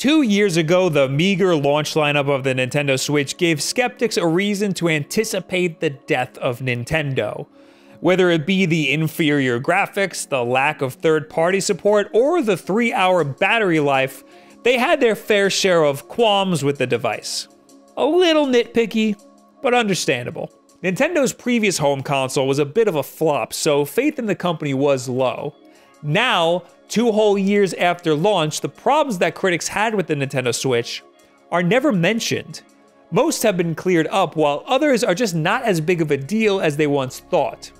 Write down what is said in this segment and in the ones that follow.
2 years ago, the meager launch lineup of the Nintendo Switch gave skeptics a reason to anticipate the death of Nintendo. Whether it be the inferior graphics, the lack of third-party support, or the 3-hour battery life, they had their fair share of qualms with the device. A little nitpicky, but understandable. Nintendo's previous home console was a bit of a flop, so faith in the company was low. Now, 2 whole years after launch, the problems that critics had with the Nintendo Switch are never mentioned. Most have been cleared up, while others are just not as big of a deal as they once thought.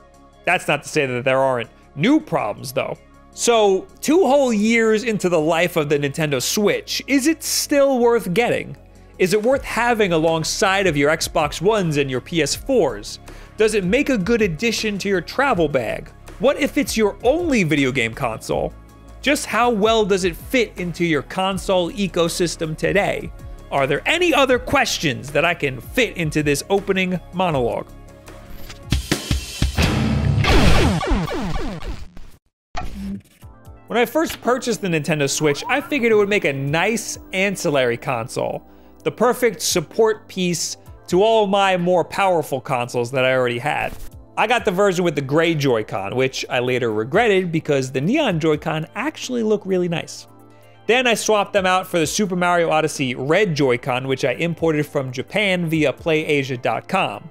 That's not to say that there aren't new problems, though. So, 2 whole years into the life of the Nintendo Switch, is it still worth getting? Is it worth having alongside of your Xbox Ones and your PS4s? Does it make a good addition to your travel bag? What if it's your only video game console? Just how well does it fit into your console ecosystem today? Are there any other questions that I can fit into this opening monologue? When I first purchased the Nintendo Switch, I figured it would make a nice ancillary console. The perfect support piece to all of my more powerful consoles that I already had. I got the version with the gray Joy-Con, which I later regretted because the neon Joy-Con actually look really nice. Then I swapped them out for the Super Mario Odyssey red Joy-Con, which I imported from Japan via PlayAsia.com,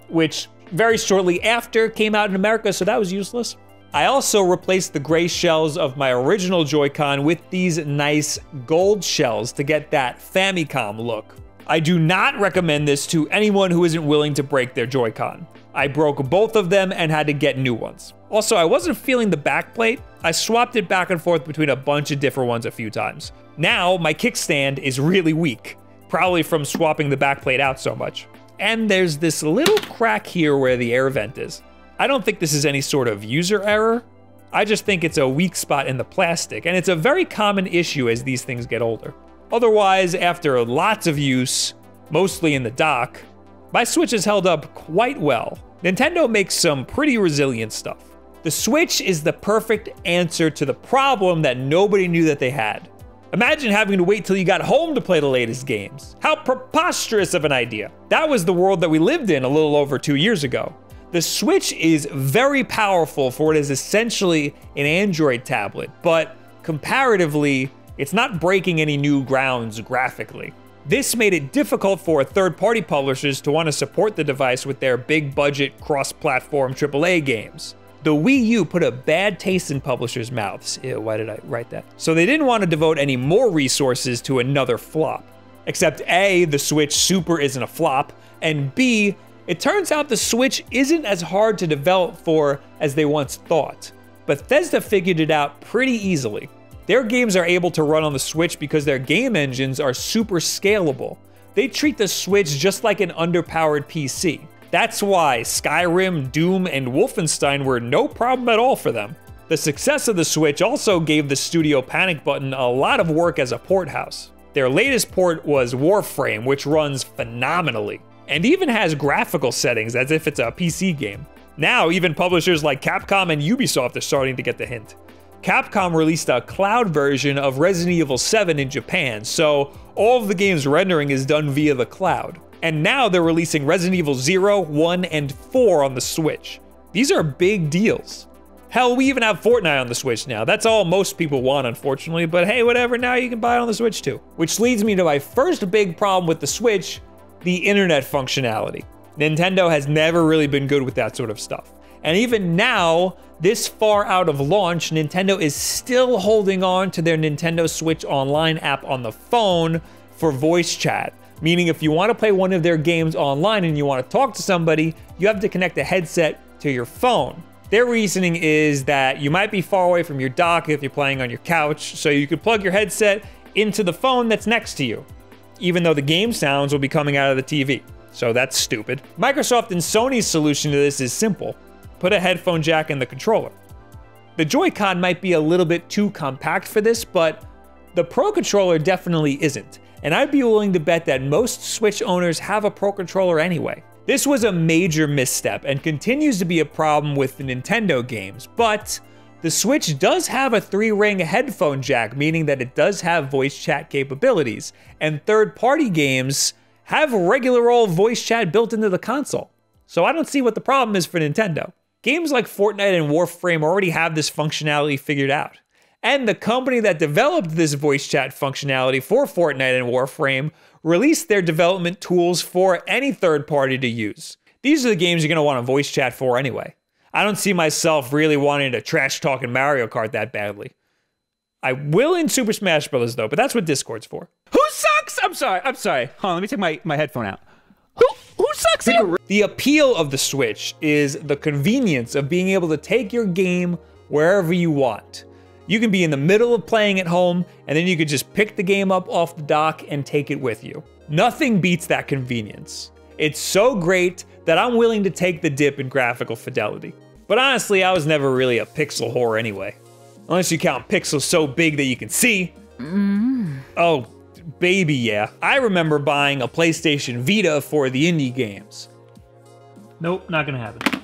which very shortly after came out in America, so that was useless. I also replaced the gray shells of my original Joy-Con with these nice gold shells to get that Famicom look. I do not recommend this to anyone who isn't willing to break their Joy-Con. I broke both of them and had to get new ones. Also, I wasn't feeling the backplate. I swapped it back and forth between a bunch of different ones a few times. Now, my kickstand is really weak, probably from swapping the backplate out so much. And there's this little crack here where the air vent is. I don't think this is any sort of user error. I just think it's a weak spot in the plastic, and it's a very common issue as these things get older. Otherwise, after lots of use, mostly in the dock, my Switch has held up quite well. Nintendo makes some pretty resilient stuff. The Switch is the perfect answer to the problem that nobody knew that they had. Imagine having to wait till you got home to play the latest games. How preposterous of an idea. That was the world that we lived in a little over 2 years ago. The Switch is very powerful for what is essentially an Android tablet, but comparatively, it's not breaking any new grounds graphically. This made it difficult for third-party publishers to want to support the device with their big-budget, cross-platform AAA games. The Wii U put a bad taste in publishers' mouths. Ew, why did I write that? So they didn't want to devote any more resources to another flop. Except A, the Switch Super isn't a flop, and B, it turns out the Switch isn't as hard to develop for as they once thought. Bethesda figured it out pretty easily. Their games are able to run on the Switch because their game engines are super scalable. They treat the Switch just like an underpowered PC. That's why Skyrim, Doom, and Wolfenstein were no problem at all for them. The success of the Switch also gave the studio Panic Button a lot of work as a port house. Their latest port was Warframe, which runs phenomenally, and even has graphical settings as if it's a PC game. Now, even publishers like Capcom and Ubisoft are starting to get the hint. Capcom released a cloud version of Resident Evil 7 in Japan, so all of the game's rendering is done via the cloud. And now they're releasing Resident Evil 0, 1, and 4 on the Switch. These are big deals. Hell, we even have Fortnite on the Switch now. That's all most people want, unfortunately, but hey, whatever, now you can buy it on the Switch too. Which leads me to my first big problem with the Switch, the internet functionality. Nintendo has never really been good with that sort of stuff. And even now, this far out of launch, Nintendo is still holding on to their Nintendo Switch Online app on the phone for voice chat. Meaning if you want to play one of their games online and you want to talk to somebody, you have to connect a headset to your phone. Their reasoning is that you might be far away from your dock if you're playing on your couch, so you could plug your headset into the phone that's next to you, even though the game sounds will be coming out of the TV. So that's stupid. Microsoft and Sony's solution to this is simple. Put a headphone jack in the controller. The Joy-Con might be a little bit too compact for this, but the Pro Controller definitely isn't. And I'd be willing to bet that most Switch owners have a Pro Controller anyway. This was a major misstep and continues to be a problem with the Nintendo games, but The Switch does have a 3-ring headphone jack, meaning that it does have voice chat capabilities, and third-party games have regular old voice chat built into the console. So I don't see what the problem is for Nintendo. Games like Fortnite and Warframe already have this functionality figured out. And the company that developed this voice chat functionality for Fortnite and Warframe released their development tools for any third party to use. These are the games you're going to want to voice chat for anyway. I don't see myself really wanting to trash talk in Mario Kart that badly. I will in Super Smash Bros. Though, but that's what Discord's for. Who sucks? I'm sorry. Hold on, let me take my headphone out. Who sucks here? The appeal of the Switch is the convenience of being able to take your game wherever you want. You can be in the middle of playing at home, and then you could just pick the game up off the dock and take it with you. Nothing beats that convenience. It's so great that I'm willing to take the dip in graphical fidelity. But honestly, I was never really a pixel whore anyway. Unless you count pixels so big that you can see. Oh, baby, yeah. I remember buying a PlayStation Vita for the indie games. Nope, not gonna happen.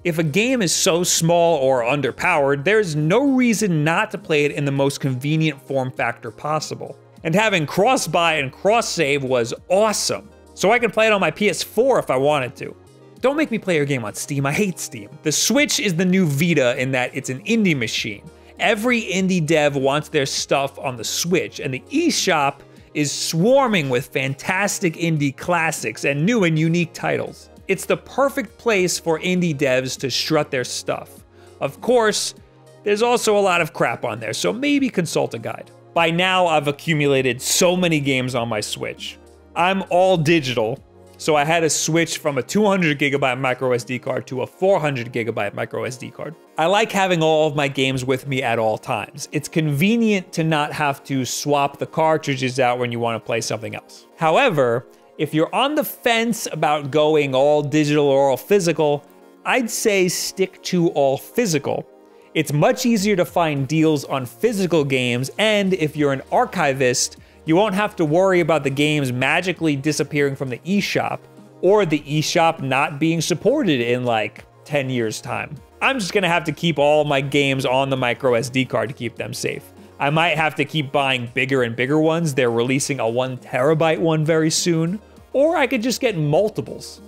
If a game is so small or underpowered, there's no reason not to play it in the most convenient form factor possible. And having cross-buy and cross-save was awesome. So I can play it on my PS4 if I wanted to. Don't make me play your game on Steam, I hate Steam. The Switch is the new Vita in that it's an indie machine. Every indie dev wants their stuff on the Switch, and the eShop is swarming with fantastic indie classics and new and unique titles. It's the perfect place for indie devs to strut their stuff. Of course, there's also a lot of crap on there, so maybe consult a guide. By now, I've accumulated so many games on my Switch. I'm all digital, so I had to switch from a 200GB micro SD card to a 400GB micro SD card. I like having all of my games with me at all times. It's convenient to not have to swap the cartridges out when you want to play something else. However, if you're on the fence about going all digital or all physical, I'd say stick to all physical. It's much easier to find deals on physical games, and if you're an archivist, you won't have to worry about the games magically disappearing from the eShop, or the eShop not being supported in like 10 years' time. I'm just gonna have to keep all my games on the micro SD card to keep them safe. I might have to keep buying bigger and bigger ones. They're releasing a 1TB one very soon, or I could just get multiples.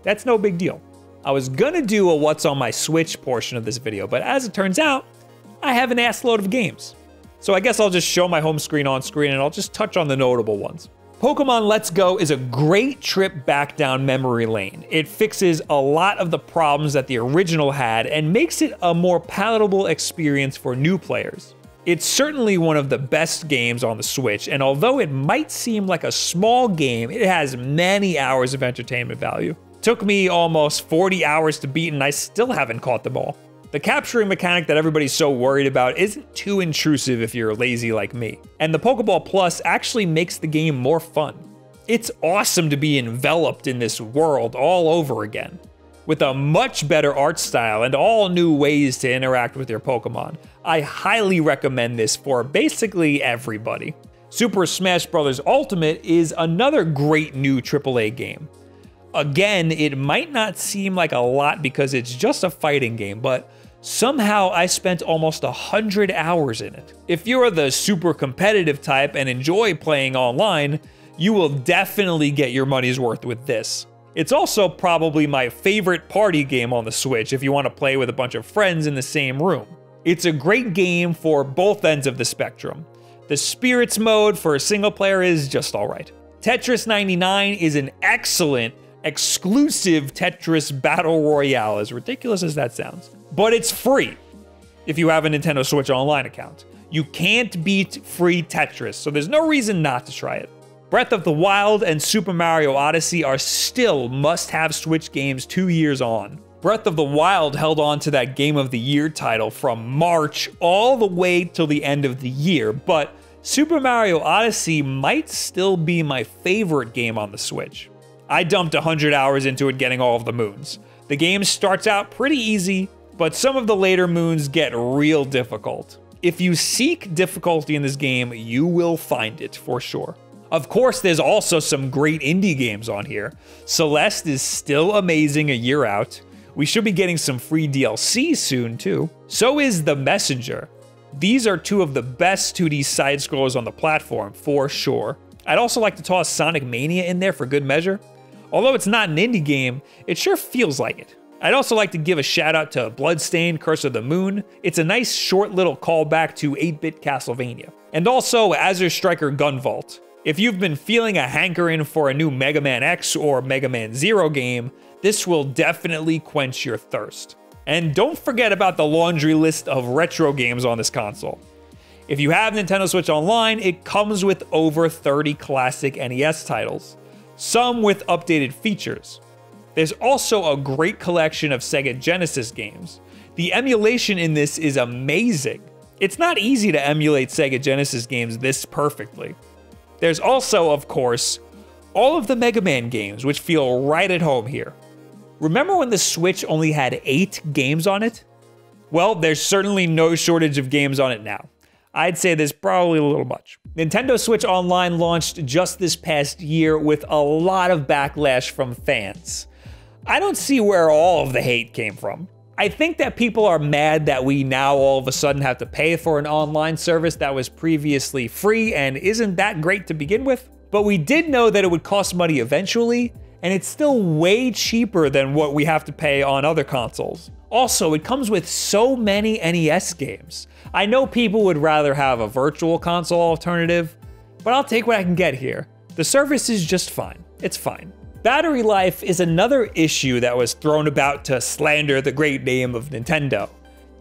That's no big deal. I was gonna do a what's on my Switch portion of this video, but as it turns out, I have an ass load of games. So I guess I'll just show my home screen on screen and I'll just touch on the notable ones. Pokemon Let's Go is a great trip back down memory lane. It fixes a lot of the problems that the original had and makes it a more palatable experience for new players. It's certainly one of the best games on the Switch, and although it might seem like a small game, it has many hours of entertainment value. It took me almost 40 hours to beat and I still haven't caught them all. The capturing mechanic that everybody's so worried about isn't too intrusive if you're lazy like me. And the Pokeball Plus actually makes the game more fun. It's awesome to be enveloped in this world all over again, with a much better art style and all new ways to interact with your Pokemon. I highly recommend this for basically everybody. Super Smash Bros. Ultimate is another great new AAA game. Again, it might not seem like a lot because it's just a fighting game, but somehow I spent almost 100 hours in it. If you're the super competitive type and enjoy playing online, you will definitely get your money's worth with this. It's also probably my favorite party game on the Switch if you want to play with a bunch of friends in the same room. It's a great game for both ends of the spectrum. The Spirits mode for a single player is just alright. Tetris 99 is an excellent, exclusive Tetris Battle Royale, as ridiculous as that sounds. But it's free if you have a Nintendo Switch Online account. You can't beat free Tetris, so there's no reason not to try it. Breath of the Wild and Super Mario Odyssey are still must-have Switch games 2 years on. Breath of the Wild held on to that Game of the Year title from March all the way till the end of the year, but Super Mario Odyssey might still be my favorite game on the Switch. I dumped 100 hours into it getting all of the moons. The game starts out pretty easy, but some of the later moons get real difficult. If you seek difficulty in this game, you will find it for sure. Of course, there's also some great indie games on here. Celeste is still amazing a year out. We should be getting some free DLC soon too. So is The Messenger. These are two of the best 2D side-scrollers on the platform, for sure. I'd also like to toss Sonic Mania in there for good measure. Although it's not an indie game, it sure feels like it. I'd also like to give a shout out to Bloodstained Curse of the Moon. It's a nice short little callback to 8-bit Castlevania. And also Azure Striker Gunvolt. If you've been feeling a hankering for a new Mega Man X or Mega Man Zero game, this will definitely quench your thirst. And don't forget about the laundry list of retro games on this console. If you have Nintendo Switch Online, it comes with over 30 classic NES titles, some with updated features. There's also a great collection of Sega Genesis games. The emulation in this is amazing. It's not easy to emulate Sega Genesis games this perfectly. There's also, of course, all of the Mega Man games, which feel right at home here. Remember when the Switch only had 8 games on it? Well, there's certainly no shortage of games on it now. I'd say there's probably a little much. Nintendo Switch Online launched just this past year with a lot of backlash from fans. I don't see where all of the hate came from. I think that people are mad that we now all of a sudden have to pay for an online service that was previously free and isn't that great to begin with. But we did know that it would cost money eventually, and it's still way cheaper than what we have to pay on other consoles. Also, it comes with so many NES games. I know people would rather have a virtual console alternative, but I'll take what I can get here. The service is just fine. It's fine. Battery life is another issue that was thrown about to slander the great name of Nintendo.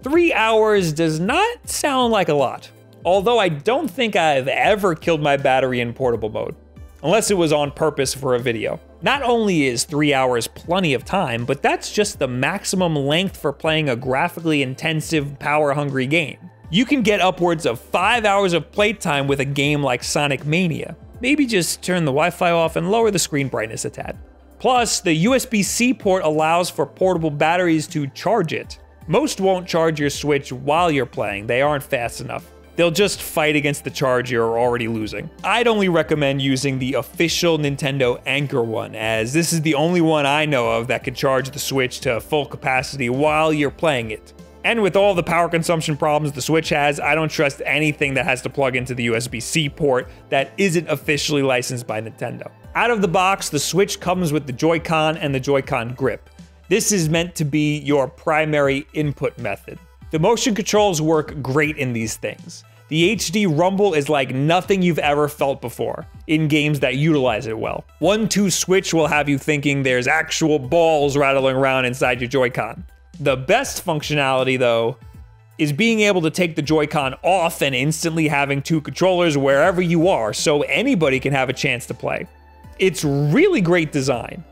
3 hours does not sound like a lot, although I don't think I've ever killed my battery in portable mode, unless it was on purpose for a video. Not only is 3 hours plenty of time, but that's just the maximum length for playing a graphically intensive, power-hungry game. You can get upwards of 5 hours of playtime with a game like Sonic Mania. Maybe just turn the Wi-Fi off and lower the screen brightness a tad. Plus, the USB-C port allows for portable batteries to charge it. Most won't charge your Switch while you're playing, they aren't fast enough. They'll just fight against the charge you're already losing. I'd only recommend using the official Nintendo Anchor one, as this is the only one I know of that can charge the Switch to full capacity while you're playing it. And with all the power consumption problems the Switch has, I don't trust anything that has to plug into the USB-C port that isn't officially licensed by Nintendo. Out of the box, the Switch comes with the Joy-Con and the Joy-Con grip. This is meant to be your primary input method. The motion controls work great in these things. The HD rumble is like nothing you've ever felt before in games that utilize it well. 1-2 switch will have you thinking there's actual balls rattling around inside your Joy-Con. The best functionality, though, is being able to take the Joy-Con off and instantly having 2 controllers wherever you are, so anybody can have a chance to play. It's really great design.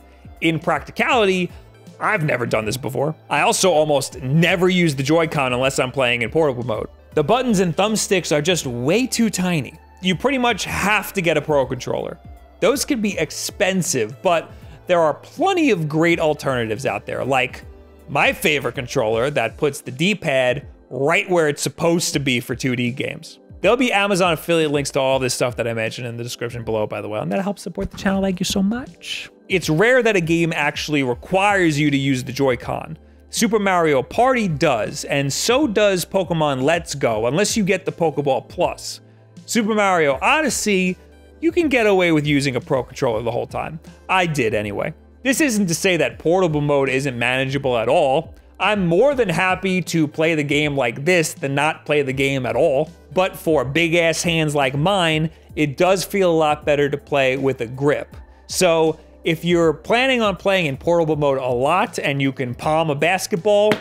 In practicality, I've never done this before. I also almost never use the Joy-Con unless I'm playing in portable mode. The buttons and thumbsticks are just way too tiny. You pretty much have to get a Pro controller. Those can be expensive, but there are plenty of great alternatives out there, like my favorite controller that puts the D-pad right where it's supposed to be for 2D games. There'll be Amazon affiliate links to all this stuff that I mentioned in the description below, by the way, and that helps support the channel. Thank you so much. It's rare that a game actually requires you to use the Joy-Con. Super Mario Party does, and so does Pokemon Let's Go, unless you get the Pokeball Plus. Super Mario Odyssey, you can get away with using a Pro controller the whole time. I did anyway. This isn't to say that portable mode isn't manageable at all. I'm more than happy to play the game like this than not play the game at all. But for big ass hands like mine, it does feel a lot better to play with a grip. So if you're planning on playing in portable mode a lot and you can palm a basketball,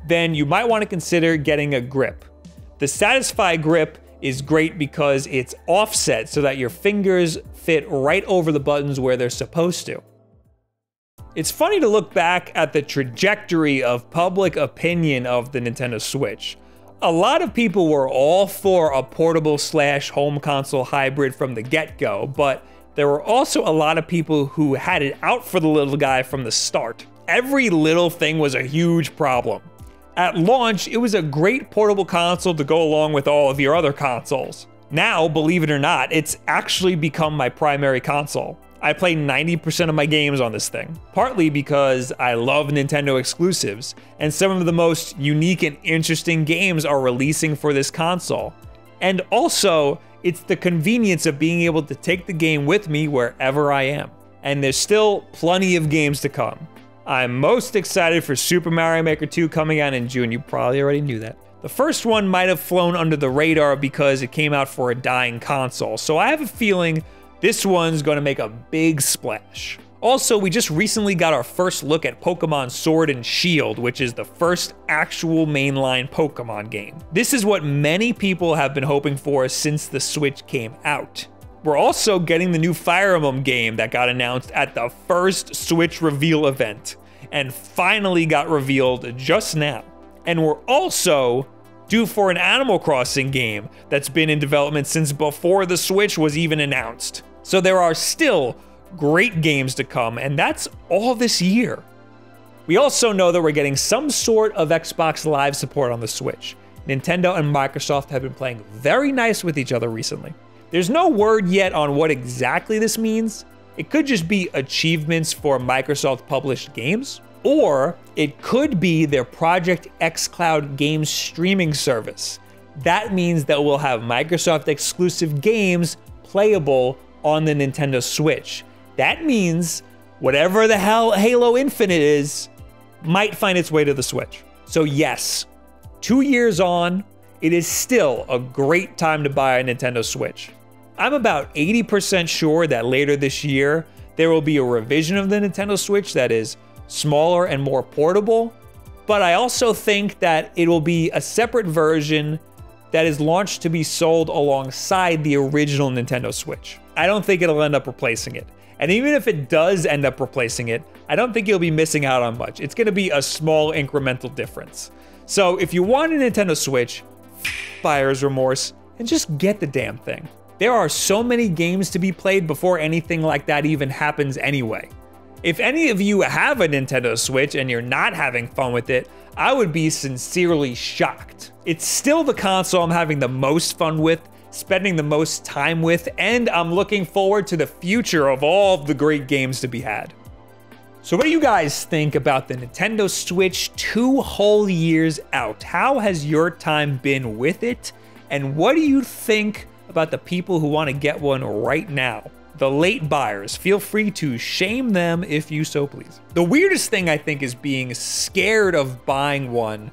then you might want to consider getting a grip. The Satisfy grip is great because it's offset so that your fingers fit right over the buttons where they're supposed to. It's funny to look back at the trajectory of public opinion of the Nintendo Switch. A lot of people were all for a portable/home console hybrid from the get-go, but there were also a lot of people who had it out for the little guy from the start. Every little thing was a huge problem. At launch, it was a great portable console to go along with all of your other consoles. Now, believe it or not, it's actually become my primary console. I play 90% of my games on this thing, partly because I love Nintendo exclusives, and some of the most unique and interesting games are releasing for this console. And also, it's the convenience of being able to take the game with me wherever I am. And there's still plenty of games to come. I'm most excited for Super Mario Maker 2 coming out in June. You probably already knew that. The first one might have flown under the radar because it came out for a dying console, so I have a feeling this one's gonna make a big splash. Also, we just recently got our first look at Pokemon Sword and Shield, which is the first actual mainline Pokemon game. This is what many people have been hoping for since the Switch came out. We're also getting the new Fire Emblem game that got announced at the first Switch reveal event, and finally got revealed just now. And we're also due for an Animal Crossing game that's been in development since before the Switch was even announced. So there are still great games to come, and that's all this year. We also know that we're getting some sort of Xbox Live support on the Switch. Nintendo and Microsoft have been playing very nice with each other recently. There's no word yet on what exactly this means. It could just be achievements for Microsoft published games, or it could be their Project xCloud game streaming service. That means that we'll have Microsoft exclusive games playable on the Nintendo Switch. That means whatever the hell Halo Infinite is might find its way to the Switch. So yes, 2 years on, it is still a great time to buy a Nintendo Switch. I'm about 80% sure that later this year, there will be a revision of the Nintendo Switch that is smaller and more portable, but I also think that it will be a separate version that is launched to be sold alongside the original Nintendo Switch. I don't think it'll end up replacing it. And even if it does end up replacing it, I don't think you'll be missing out on much. It's gonna be a small incremental difference. So if you want a Nintendo Switch, buyer's remorse, and just get the damn thing. There are so many games to be played before anything like that even happens anyway. If any of you have a Nintendo Switch and you're not having fun with it, I would be sincerely shocked. It's still the console I'm having the most fun with, spending the most time with, and I'm looking forward to the future of all the great games to be had. So what do you guys think about the Nintendo Switch 2 whole years out? How has your time been with it? And what do you think about the people who want to get one right now? The late buyers, feel free to shame them if you so please. The weirdest thing I think is being scared of buying one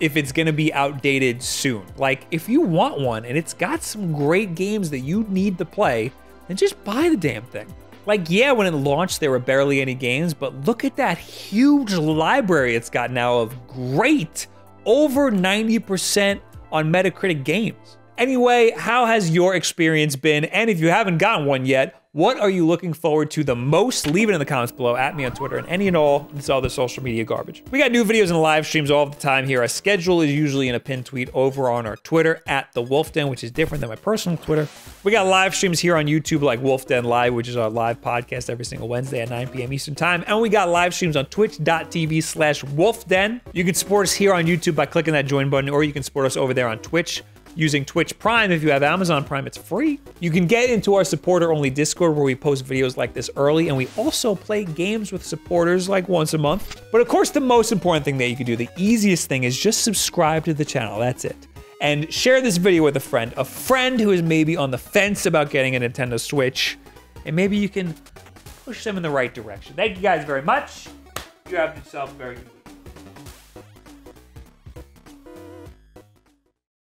if it's gonna be outdated soon. Like, if you want one and it's got some great games that you need to play, then just buy the damn thing. Like, yeah, when it launched, there were barely any games, but look at that huge library it's got now of great, over 90% on Metacritic games. Anyway, how has your experience been? And if you haven't gotten one yet, what are you looking forward to the most? Leave it in the comments below, at me on Twitter, and any and all this other social media garbage. We got new videos and live streams all the time here. Our schedule is usually in a pinned tweet over on our Twitter, at the Wulff Den, which is different than my personal Twitter. We got live streams here on YouTube like Wulff Den Live, which is our live podcast every single Wednesday at 9 p.m. Eastern time. And we got live streams on twitch.tv/WulffDen. You can support us here on YouTube by clicking that join button, or you can support us over there on Twitch using Twitch Prime. If you have Amazon Prime, it's free. You can get into our supporter-only Discord where we post videos like this early, and we also play games with supporters like once a month. But of course, the most important thing that you can do, the easiest thing, is just subscribe to the channel. That's it. And share this video with a friend who is maybe on the fence about getting a Nintendo Switch, and maybe you can push them in the right direction. Thank you guys very much. You have yourself a very good week.